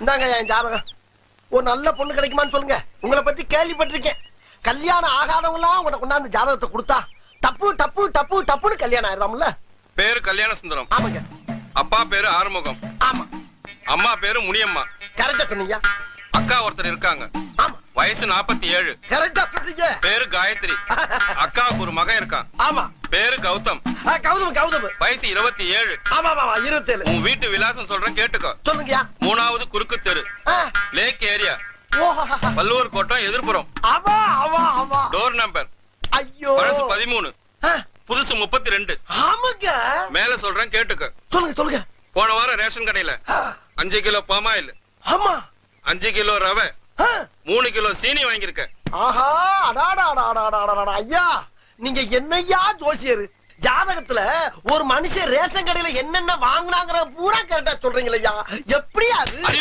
இந்தாங்க என் ஜாதகம். ஒரு நல்ல பொண்ணு கிடைக்குமான்னு சொல்லுங்க. உங்களை பத்தி கேள்விப்பட்டிருக்கேன். கல்யாணம் ஆகாதவங்களாம் உங்கள்ட்ட கொண்டாந்து ஜாதகத்தை கொடுத்தா டப்பு டப்பு டப்பு டப்புன்னு கல்யாணம் ஆயிடுதாம்ல. பேரு கல்யாண சுந்தரம். ஆமாங்க. அப்பா பேரு ஆறுமுகம். ஆமா. அம்மா பேரு முனியம்மா. கரெக்டா சொன்னீங்க. அக்கா ஒருத்தர் இருக்காங்க. ஆமா. வயசு 47. கரெக்டா சொன்னீங்க. பேரு காயத்ரி. அக்காவுக்கு ஒரு மகன் இருக்கான். ஆமா. பேரு கௌதம். கௌதம் கௌதம். வயசு 27. ஆமா ஆமா 27. உன் வீட்டு விலாசம் சொல்றேன் கேட்டுக்கோ. சொல்லுங்கயா. 3வது குறுக்கு தெரு, லேக் ஏரியா, பல்லூர் கோட்டம், எதிர்ப்புறம். ஆமா ஆமா ஆமா. Door number. ஐயோ. பழசு 13, புதுசு 32. ஆமாங்க. மேல சொல்றேன் கேட்டுக்க. சொல்லுங்க சொல்லுங்க. போன வாரம் ரேஷன் கடையில 5 கிலோ பாமாயில், ஆமா 5 கிலோ ரவை, 3 கிலோ சீனி வாங்கியிருக்க. ஆஹா அடாடா ஐயா, நீங்க என்னையா ஜோசியர்? ஜாதகத்துல ஒரு மனுஷன் ரேஷன் கடையில என்னென்ன வாங்கினாங்கிற பூரா கரெக்டா சொல்றீங்களா? எப்படியா அது?